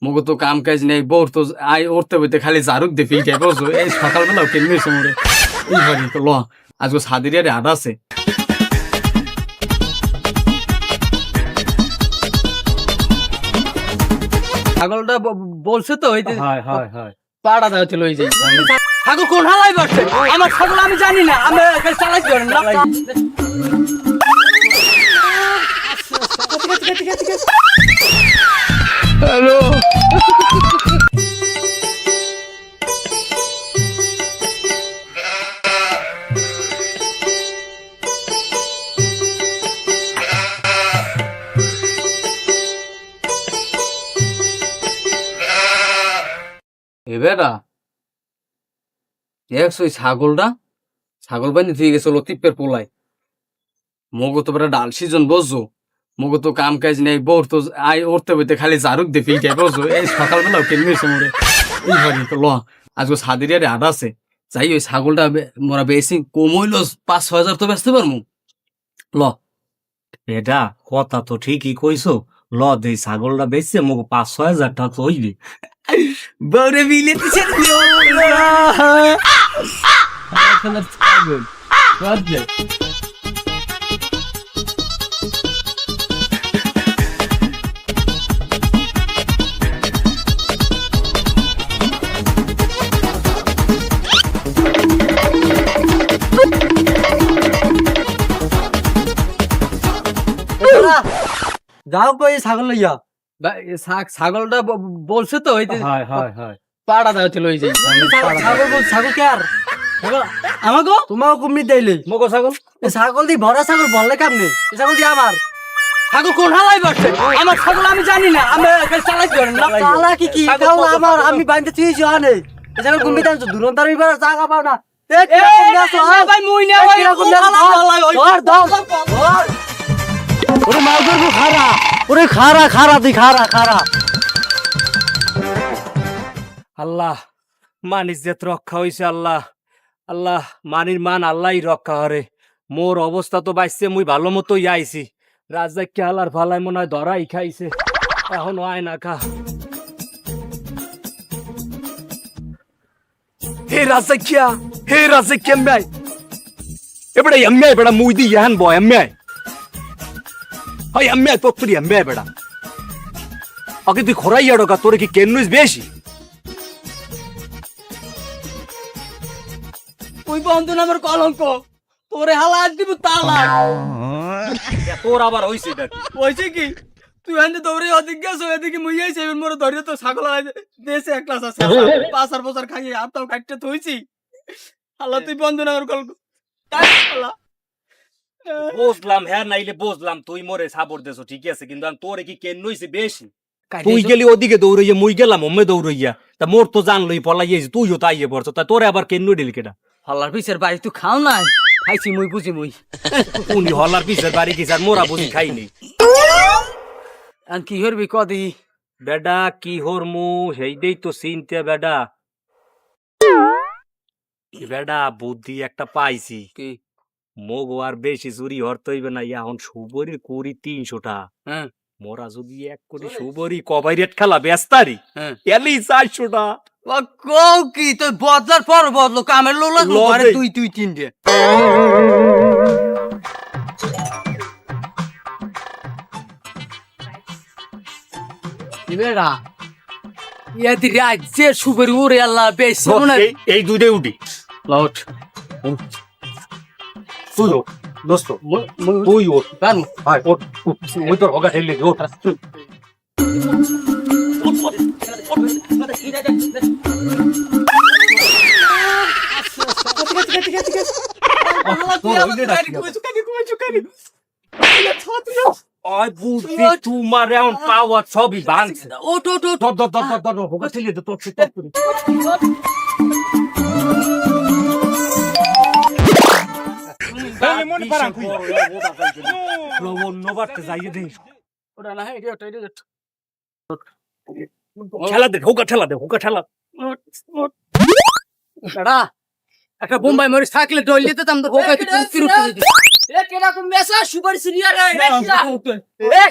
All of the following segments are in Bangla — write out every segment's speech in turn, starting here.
মগো তো কাম কাজ নেই, বউর তো আই উঠতে বইতে খালি জারুক দিয়ে ফিল্টাই বসো। এই সকালবেলাও কেন হয়েছে মোরে এই ভারি তো ল আজকে সাদিরিয়ারে আড আছে। ছাগলটা বলছে তো ওই যে পাড়া দেওয়া ছিল ওই যে ছাগল কোন হালাই বাড়ছে আমার ছাগল আমি জানি না, আমি চালাই করেন না। হ্যালো এবেটা দেখছো ওই ছাগলটা, ছাগল বানি দিয়ে গেছিল টিপের পোলায়। মগো তো বেটা ডাল সিজন বসো, মগো তো কাম কাজ নেই, বউর তো আই উঠতে বইতে খালি জারুক দিয়ে ফিল্টাই বসো। এই সকালবেলাও কেন হয়েছে মোরে এই ভারি তো ল আজকে সাদিরিয়ারে আড আছে। যাই ওই ছাগলটা মোরা বেশি কম হইলো 5-6 হাজার তো বেচতে পারবো। ল এটা কথা তো ঠিকই কইছো, ল দেই ছাগলটা বেচছে মোক 5-6 হাজার টাকা তো হইবে। বউরে মিলে যাও কই ছাগল লইয়া ছাগলটা বলছে তো ওই যে হয় পাড়া দেওয়া ছিল ওই যে ছাগল বল ছাগল কে আর আমাকে তোমাকে কুমি দেইলে মগো ছাগল এই ছাগল দি ভরা ছাগল বললে কামনে এই ছাগল দি আমার ছাগল কোন হালাই বাড়ছে আমার ছাগল আমি জানি না, আমি চালাই করেন না। কালা কি কাল আমার আমি বাইন্দে তুইছি আনে এই ছাগল কুমি দান তো দুরন্তার বিবার জায়গা পাও না এ কি রকম গাছ ভাই মুই না ভাই ধর ধর ওরে মাল করবো খারা ওরে খারা খারা তুই খারা খারা আল্লাহ মান ইজ্জত রক্ষা হইছে। আল্লাহ আল্লাহ মানির মান আল্লাহই রক্ষা হরে। মোর অবস্থা তো বাইছে, মুই ভালো মতোই আইছি। রাজাক কে হালার ফালাই মনে হয় ধরাই খাইছে, এখন আয় না খা। হে রাজাকিয়া, হে রাজাকিয়া এম্মাই এবারে এম্মাই বেড়া মুই দি ইয়ান বয় এম্মাই হয় এম্মাই তোর এম্মাই বেড়া আগে তুই খরাই আড়কা তোরে কি কেন্নুইস বেশি ওই বন্ধু নামের কলঙ্ক তোরে হালাত দিব তালা। তোর আবার হইছে হইছে কি তুই আনতে দৌড়ে অধিক গেছো এদিকে মুই আইছে এবার মোরে ধরে তো ছাগল দেশে এক ক্লাস আছে পাঁচার বছর খাইয়ে আপটাও কাটতে থইছি। আল্লাহ তুই বন্ধু নামের কলঙ্ক বুঝলাম, হ্যাঁ নাইলে বুঝলাম তুই মোরে সাপোর্ট দেছো ঠিক আছে, কিন্তু তোরে কি কেন্নুইছে বেশি। তুই গেলি ওদিকে দৌড়াইয়া মুই গেলাম অম্মে দৌড়াইয়া, তা মোর তো জানলই পলাইয়েছি, তুইও তাইয়ে পড়ছো, তা তোরে আবার কেন্নু দিল কেটা? হল্লার পিছের বাড়ি তুই খাও নাই খাইছি মুই বুঝি মুই উনি হলার পিছের বাড়ি গেছে আর মোরা বুঝি খাইনি। আর কি হরবি কদি বেডা কি হর মু সেইটাই তো চিনতে বেডা। বেডা বুদ্ধি একটা পাইছি, কি মগো আর বেশি চুরি হরতে হইবে না, এখন সুবরি কুড়ি 300টা। হ্যাঁ মোরা যদি 1 কোটি সুবরি কবাই রেট খেলা বেস্তারি হ্যাঁ এলি 400টা। কও কি তুই বদলার পর বদলো কামের লোক লাগলো ল আরে দেই। তুই তিনটে ইবেরা ইয়াদি রাজ্যে সুবরি উড়ে আল্লাহ বেশি মনে এই দুইটাই উঠি লট তুই ও দোস্ত তুই ও কান ভাই ওঠ মুই তোর হগা ঠেলে ওঠ আই বুদ্ধি তোমার এখন পাওয়ার সবই ভাঙছে। ওট ওট ওট ধর হগা ঠেলে দে তোর মনে পারাং কই অন্য বাড়তে যাইয়ে দে ওটা না এটা এটা ঠেলা দে হোকা ঠেলা এডা একটা বোম্বাই মরিস থাকলে ডল দিতে তাম তো কোকা তুই ফিরত দিতি এ কেডা কোন মেসা সুপার সিনিয়র রে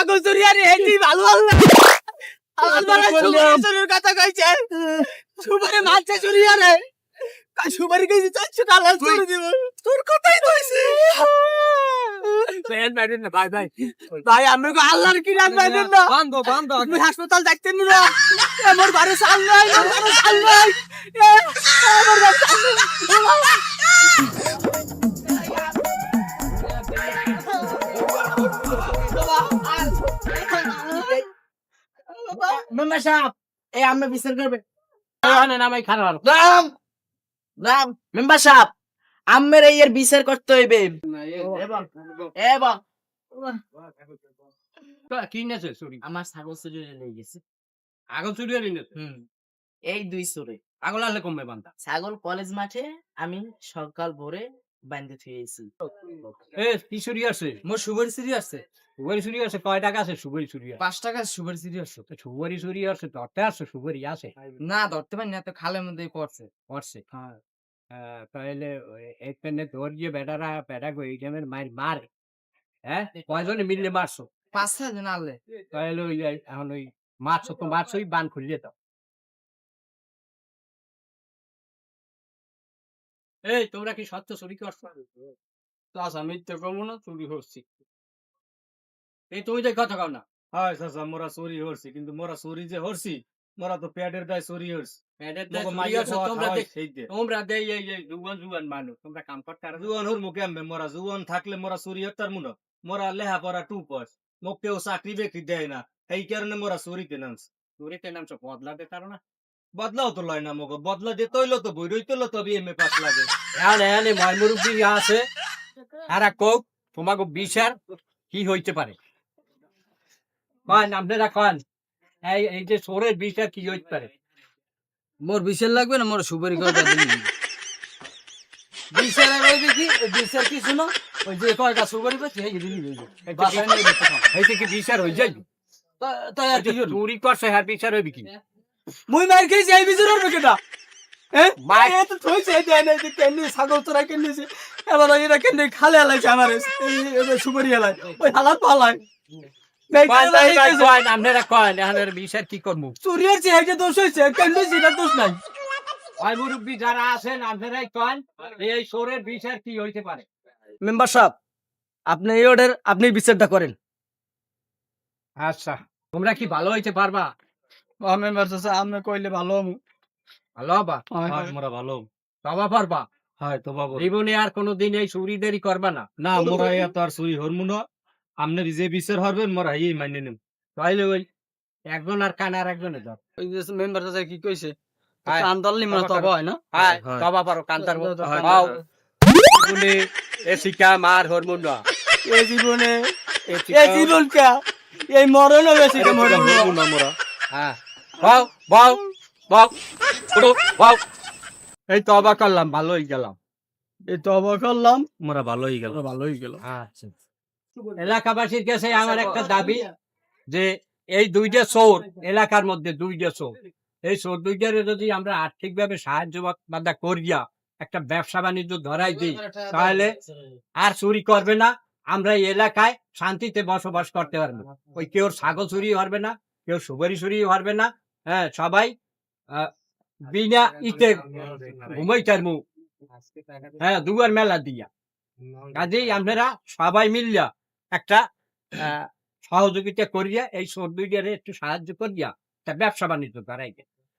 ছাগল চুরি আরে হেঁটি ভালো আল্লাহ আল্লাহ সুপারি কথা কইছে সুপারি মারছে চুরি আরে সুপারি কইছে চাচ্ছ আল্লাহ চুরি দিব তোর কথাই কইছে বেন বাইরেন না ভাই ভাই ভাই আমি কো আল্লাহর কি রাত বাইরেন না বান্ধ তুমি হাসপাতাল দেখতেন না আমার ঘরে চাল নাই আমার ঘরে চাল নাই মেম্বার সাহেব এই আমি বিচার করবে নামাই খারাপ রাম রাম মেম্বার সাহেব আমের এর বিচার করতে হইবে এবং কি নেছে চুরি আমার ছাগল চুরি হয়ে গেছে আগল চুরি আর নেছে এই দুই চুরি আগল আলে কমবে বান্দা ছাগল কলেজ মাঠে আমি সকাল ভোরে বান্ধে থুয়েছি এ কি চুরি আছে মোর সুপারি চুরি আছে সুপারি চুরি আছে কয় টাকা আছে সুপারি চুরি 5 টাকা সুপারি চুরি আছে সুপারি চুরি আছে ধরতে আছে সুপারি আছে না ধরতে পারি না তো খালের মধ্যে পড়ছে পড়ছে তাহলে এক পেনে তোর যে বেটারা বেটা গো এই টাইমের মার হ্যাঁ কয়জনে মিললে মারছো 5-6 দিন আলে তাহলে ওই এখন ওই মারছো তো মারছোই বান খুললে তো এই তোমরা কি সত্য চুরি করছো চাচা মিথ্যে কমু না চুরি করছি। এই তুমি তো কথা কও না হয় চাচা মোরা চুরি হরছি কিন্তু মোরা চুরি যে হরছি মোরা তো পেটের দায় চুরি হরছি এদের মোগো চুরি মাইয়া করছো, খাওয়া তোমরা খাওয়াই দেখ সেই দে। তোমরা দেই এই জুয়ান মানুষ তোমরা কাম করতে আর জুয়ান হর মুখে আনবে মোরা জুয়ান থাকলে মোরা চুরি হতার মুন মোরা লেহা পড়া টু পয়স মোক কেউ চাকরি বেকরি দেয় না এই কারণে মোরা চুরিতে নামছি চুরিতে নামছো বদলাতে পারো না বদলাও তো লয় না মগো বদলা দিতে হইলো তো বই রইতে হলো তবে এমএ পাস লাগে এখানে ময়মুরব্বী আছে আর কোক তোমাকে বিচার কি হইতে পারে কন আপনারা কন এই যে সোরের বিচার কি হইতে পারে মোর বিচার লাগবে না মোর সুপারি কথা দিলি বিচার হইবে কি বিচার কি শুনো ওই যে কয়টা সুপারি পাচ্ছে এই দিলি বাসায় নিয়ে যেতে হবে এইটা কি বিচার হই যাই তাই আর কি করবো? চুরি করছে হ্যাঁ বিচার হইবে কি মুই মার খেয়েছি এই বিচার হবে কেনা মার এ তো থইছে দেয় না যে কেন ছাগল তোরা কেনেছে এবার এরা কেন খালে আলাইছে আমার এই সুপারি আলাই ওই হালাত পালাই কন আপনারা কন এখানের বিচার কি করবো চুরিয়ার চেহারা দোষ হয়েছে কেন সেটা দোষ নাই ওই মুরব্বী যারা আছেন আপনারাই কন এই সোরের বিচার কি হইতে পারে মেম্বার সাহেব আপনি এই অর্ডার আপনি বিচারটা করেন। আচ্ছা তোমরা কি ভালো হইতে পারবা মেম্বার সাহেব আপনি কইলে ভালো হবো। ভালো হবা হয় মোরা ভালো বাবা পারবা হয় তো বাবু জীবনে আর কোনোদিন এই চুরিদারি করবা না না মোরা এত আর চুরি হরমু না আপনি যে বিচার হরবেন মোরা এই মাইনে নেব তাইলে ওই একজন আর কান আর একজনে ধর ওই যে মেম্বার সাহেব কি কইছে আয়। আন্দালি মানে তো হয় না হ্যাঁ হয়। বাবা পারো কান্তার হয়। পাও জীবনে এ শিকা মার হরমোন না এই জীবনে এই জীবন কা এই মরণও বেশি কে মরণ হরমু না মোরা হ্যাঁ বাও বাও বাও উঠো বাও এই তবা করলাম ভালোই গেলাম এই তো অবাক করলাম মোরা ভালোই গেল ভালোই গেল। আচ্ছা এলাকাবাসীর কাছে আমার একটা দাবি যে এই দুইটা চোর এলাকার মধ্যে দুইটা চোর এই চোর দুইটারে যদি আমরা আর্থিকভাবে সাহায্য বাদা করিয়া একটা ব্যবসা বাণিজ্য ধরাই দিই তাহলে আর চুরি করবে না আমরা এই এলাকায় শান্তিতে বসবাস করতে পারবো ওই কেউ ছাগল চুরি হবে না কেউ সুপারি চুরি হবে না হ্যাঁ সবাই বিনা ইতে ঘুমাইতার মুখ হ্যাঁ দুয়ার মেলা দিয়া কাজেই আপনারা সবাই মিলিয়া একটা সহযোগিতা করিয়া এই চোর দুইটারে একটু সাহায্য করিয়া একটা ব্যবসা বাণিজ্য ধরাই দেন